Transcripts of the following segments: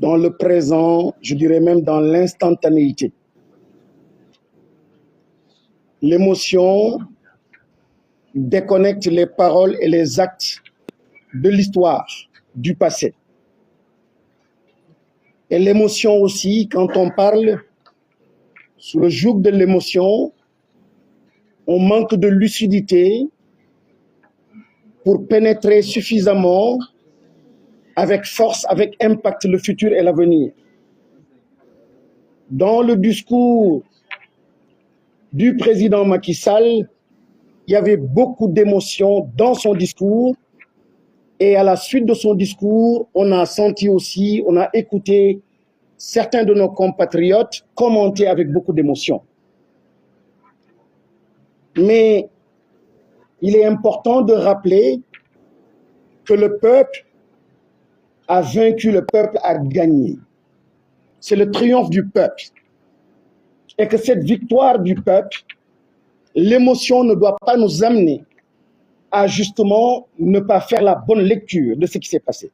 dans le présent, je dirais même dans l'instantanéité. L'émotion déconnecte les paroles et les actes de l'histoire, du passé. Et l'émotion aussi, quand on parle sous le joug de l'émotion, on manque de lucidité pour pénétrer suffisamment avec force, avec impact, le futur et l'avenir. Dans le discours du président Macky Sall, il y avait beaucoup d'émotions dans son discours. Et à la suite de son discours, on a senti aussi, on a écouté certains de nos compatriotes commenter avec beaucoup d'émotion. Mais il est important de rappeler que le peuple a vaincu, le peuple a gagné. C'est le triomphe du peuple. Et que cette victoire du peuple, l'émotion ne doit pas nous amener à justement ne pas faire la bonne lecture de ce qui s'est passé.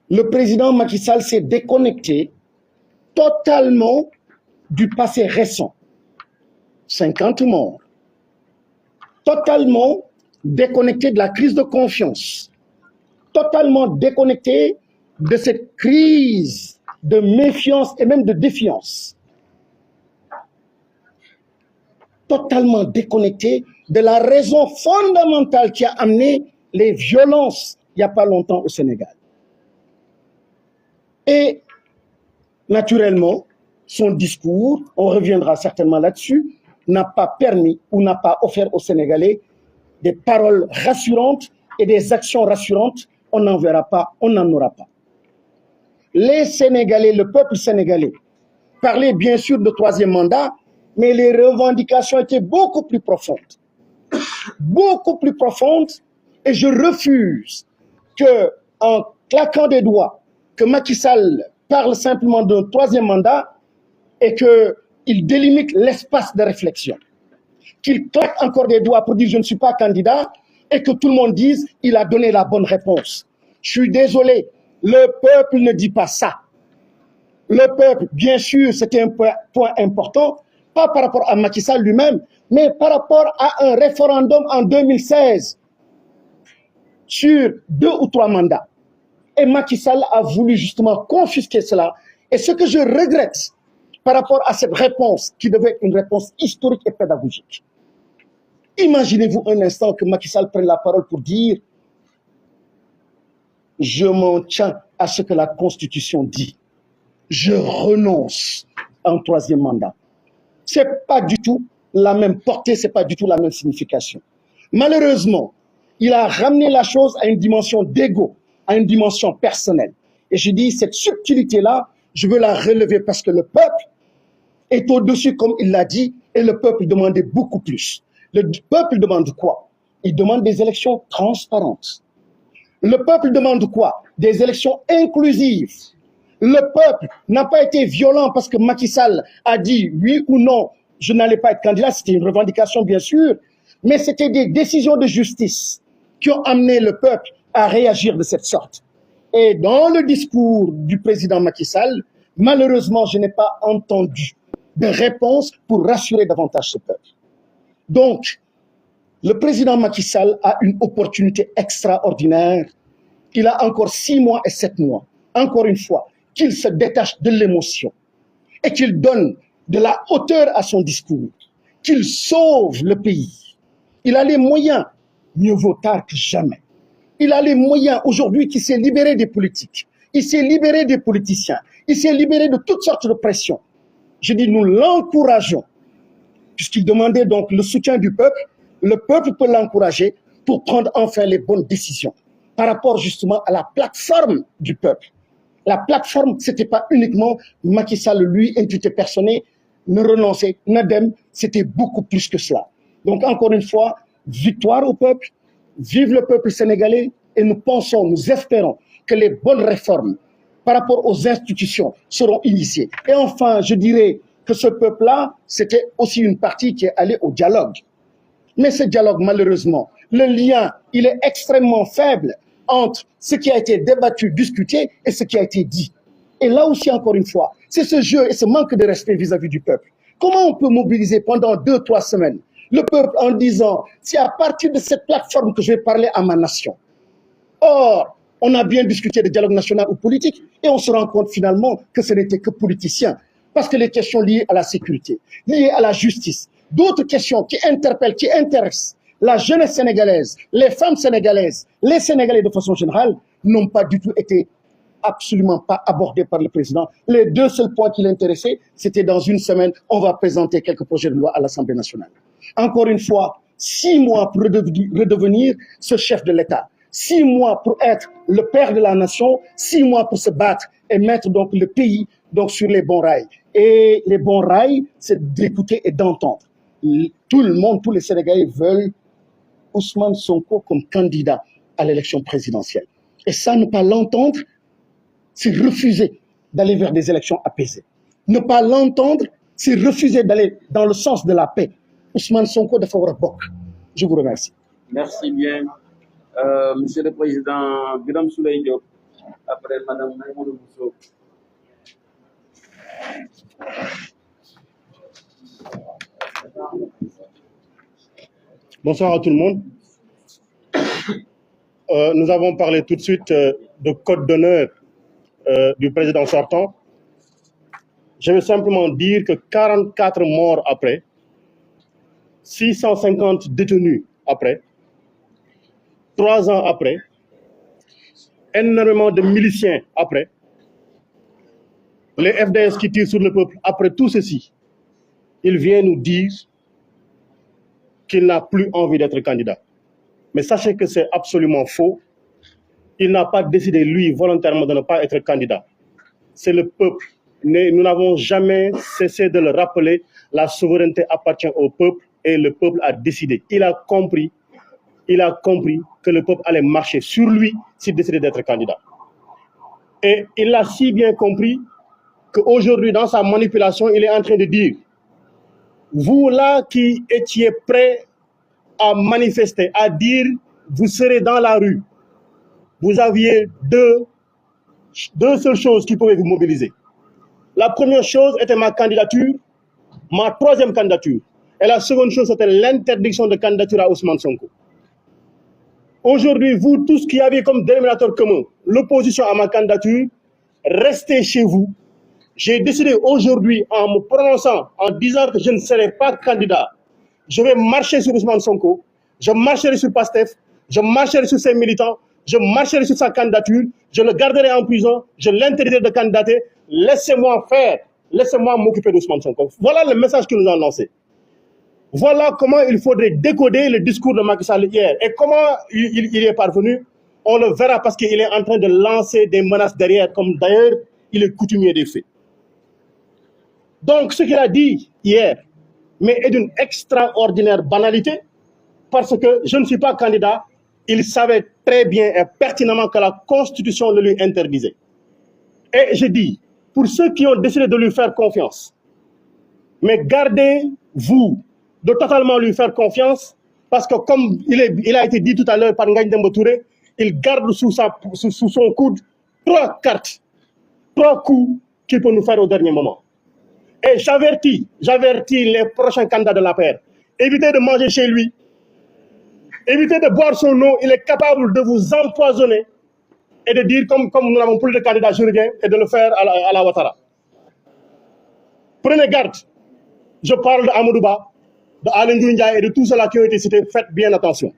Le président Macky Sall s'est déconnecté totalement du passé récent. 50 morts. Totalement déconnecté de la crise de confiance. Totalement déconnecté de cette crise de méfiance et même de défiance. Totalement déconnecté de la raison fondamentale qui a amené les violences il n'y a pas longtemps au Sénégal. Et naturellement, son discours, on reviendra certainement là-dessus, n'a pas permis ou n'a pas offert aux Sénégalais des paroles rassurantes et des actions rassurantes. On n'en verra pas, on n'en aura pas. Les Sénégalais, le peuple sénégalais, parlait bien sûr de troisième mandat, mais les revendications étaient beaucoup plus profondes. Beaucoup plus profondes, et je refuse que, en claquant des doigts, que Macky Sall parle simplement d'un troisième mandat et qu'il délimite l'espace de réflexion. Qu'il claque encore des doigts pour dire je ne suis pas candidat et que tout le monde dise il a donné la bonne réponse. Je suis désolé, le peuple ne dit pas ça. Le peuple, bien sûr, c'était un point important, pas par rapport à Macky Sall lui-même, mais par rapport à un référendum en 2016 sur 2 ou 3 mandats. Et Macky Sall a voulu justement confisquer cela. Et ce que je regrette par rapport à cette réponse, qui devait être une réponse historique et pédagogique. Imaginez-vous un instant que Macky Sall prenne la parole pour dire « Je m'en tiens à ce que la Constitution dit. Je renonce à un troisième mandat. » Ce n'est pas du tout la même portée, ce n'est pas du tout la même signification. Malheureusement, il a ramené la chose à une dimension d'ego, à une dimension personnelle. Et je dis, cette subtilité-là, je veux la relever parce que le peuple est au-dessus, comme il l'a dit, et le peuple demandait beaucoup plus. Le peuple demande quoi? Il demande des élections transparentes. Le peuple demande quoi? Des élections inclusives. Le peuple n'a pas été violent parce que Macky Sall a dit oui ou non, je n'allais pas être candidat. C'était une revendication, bien sûr, mais c'était des décisions de justice qui ont amené le peuple à réagir de cette sorte. Et dans le discours du président Macky Sall, malheureusement, je n'ai pas entendu de réponse pour rassurer davantage ce peuple. Donc, le président Macky Sall a une opportunité extraordinaire. Il a encore 6 mois et 7 mois. Encore une fois, qu'il se détache de l'émotion et qu'il donne de la hauteur à son discours, qu'il sauve le pays. Il a les moyens, mieux vaut tard que jamais. Il a les moyens aujourd'hui qu'il s'est libéré des politiques, il s'est libéré des politiciens, il s'est libéré de toutes sortes de pressions. Je dis, nous l'encourageons, puisqu'il demandait donc le soutien du peuple, le peuple peut l'encourager pour prendre enfin les bonnes décisions par rapport justement à la plateforme du peuple. La plateforme, ce n'était pas uniquement Macky Sall, lui, entité personnelle, ne renoncer, n'adem, c'était beaucoup plus que cela. Donc encore une fois, victoire au peuple, vive le peuple sénégalais, et nous pensons, nous espérons que les bonnes réformes par rapport aux institutions seront initiées. Et enfin, je dirais que ce peuple-là, c'était aussi une partie qui est allée au dialogue. Mais ce dialogue, malheureusement, le lien, il est extrêmement faible entre ce qui a été débattu, discuté et ce qui a été dit. Et là aussi, encore une fois, c'est ce jeu et ce manque de respect vis-à-vis du peuple. Comment on peut mobiliser pendant 2-3 semaines le peuple en disant, c'est à partir de cette plateforme que je vais parler à ma nation. Or, on a bien discuté de dialogue national ou politique et on se rend compte finalement que ce n'était que politicien. Parce que les questions liées à la sécurité, liées à la justice, d'autres questions qui interpellent, qui intéressent la jeunesse sénégalaise, les femmes sénégalaises, les Sénégalais de façon générale, n'ont pas du tout été absolument pas abordés par le président. Les deux seuls points qui l'intéressaient, c'était dans une semaine, on va présenter quelques projets de loi à l'Assemblée nationale. Encore une fois, 6 mois pour redevenir ce chef de l'État. 6 mois pour être le père de la nation, 6 mois pour se battre et mettre donc le pays donc sur les bons rails. Et les bons rails, c'est d'écouter et d'entendre. Tout le monde, tous les Sénégalais veulent Ousmane Sonko comme candidat à l'élection présidentielle. Et ça, ne pas l'entendre, c'est refuser d'aller vers des élections apaisées. Ne pas l'entendre, c'est refuser d'aller dans le sens de la paix. Ousmane Sonko de Fawara Bok. Je vous remercie. Merci bien. Monsieur le Président, Birame Souleye Diop, après Madame Maïmouna Bousso. Bonsoir à tout le monde. Nous avons parlé tout de suite de code d'honneur du président sortant. Je veux simplement dire que 44 morts après, 650 détenus après, 3 ans après, énormément de miliciens après, les FDS qui tirent sur le peuple, après tout ceci, il vient nous dire qu'il n'a plus envie d'être candidat. Mais sachez que c'est absolument faux. Il n'a pas décidé, lui, volontairement, de ne pas être candidat. C'est le peuple. Nous n'avons jamais cessé de le rappeler. La souveraineté appartient au peuple et le peuple a décidé. Il a compris que le peuple allait marcher sur lui s'il décidait d'être candidat. Et il a si bien compris qu'aujourd'hui, dans sa manipulation, il est en train de dire, vous là qui étiez prêts à manifester, à dire, vous serez dans la rue, vous aviez deux seules choses qui pouvaient vous mobiliser. La première chose était ma candidature, ma troisième candidature. Et la seconde chose, c'était l'interdiction de candidature à Ousmane Sonko. Aujourd'hui, vous tous qui avez comme dénominateur commun l'opposition à ma candidature, restez chez vous. J'ai décidé aujourd'hui, en me prononçant, en disant que je ne serai pas candidat, je vais marcher sur Ousmane Sonko, je marcherai sur PASTEF, je marcherai sur ses militants, je marcherai sur sa candidature, je le garderai en prison, je l'interdirai de candidater. Laissez-moi faire, laissez-moi m'occuper d'Ousmane Sonko. Voilà le message que nous avons lancé. Voilà comment il faudrait décoder le discours de Macky Sall hier. Et comment il est parvenu, on le verra parce qu'il est en train de lancer des menaces derrière, comme d'ailleurs il est coutumier des faits. Donc ce qu'il a dit hier, mais est d'une extraordinaire banalité, parce que je ne suis pas candidat, il savait très bien et pertinemment que la Constitution le lui interdisait. Et je dis, pour ceux qui ont décidé de lui faire confiance, mais gardez-vous de totalement lui faire confiance, parce que comme il a été dit tout à l'heure par Ngagne Demba Touré, il garde sous son coude 3 cartes, 3 coups qu'il peut nous faire au dernier moment. Et j'avertis les prochains candidats de la paire, évitez de manger chez lui, évitez de boire son eau, il est capable de vous empoisonner et de dire comme nous n'avons plus de candidats, je reviens, et de le faire à la Ouattara. Prenez garde, je parle d'Amadouba, de Aly Ngouille Ndiaye et de tous ceux-là qui ont été cités, faites bien attention.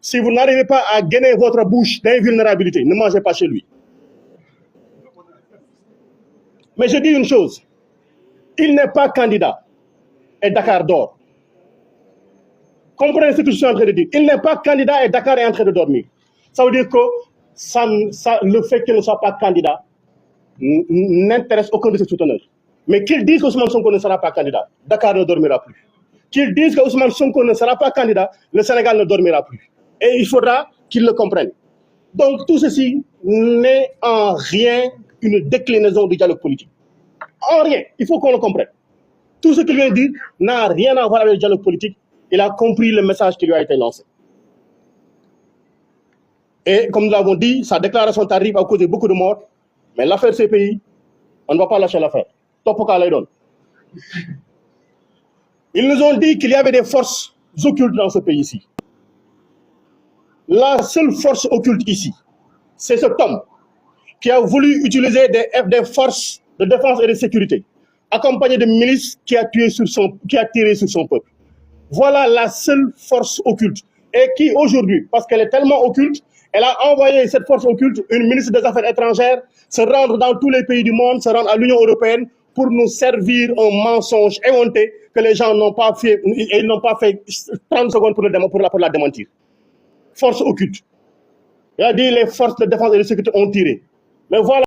Si vous n'arrivez pas à gainer votre bouche d'invulnérabilité, ne mangez pas chez lui. Mais je dis une chose, il n'est pas candidat et Dakar dort. Comprenez ce que je suis en train de dire. Il n'est pas candidat et Dakar est en train de dormir. Ça veut dire que le fait qu'il ne soit pas candidat n'intéresse aucun de ses souteneurs. Mais qu'ils disent qu'Ousmane Sonko ne sera pas candidat, Dakar ne dormira plus. Qu'ils disent qu'Ousmane Sonko ne sera pas candidat, le Sénégal ne dormira plus. Et il faudra qu'ils le comprennent. Donc tout ceci n'est en rien une déclinaison du dialogue politique. En rien, il faut qu'on le comprenne. Tout ce qu'il vient de dire n'a rien à voir avec le dialogue politique. Il a compris le message qui lui a été lancé. Et comme nous l'avons dit, sa déclaration tardive a causé beaucoup de morts. Mais l'affaire CPI, on ne va pas lâcher l'affaire. Top cas, ils nous ont dit qu'il y avait des forces occultes dans ce pays-ci. La seule force occulte ici, c'est cet homme qui a voulu utiliser des forces de défense et de sécurité, accompagné de milices qui a tiré sur son peuple. Voilà la seule force occulte. Et qui aujourd'hui, parce qu'elle est tellement occulte, elle a envoyé cette force occulte, une ministre des Affaires étrangères, se rendre dans tous les pays du monde, se rendre à l'Union européenne pour nous servir un mensonge éhonté que les gens n'ont pas fait, et n'ont pas fait 30 secondes pour la démentir. Force occulte. Il a dit les forces de défense et de sécurité ont tiré. Mais voilà.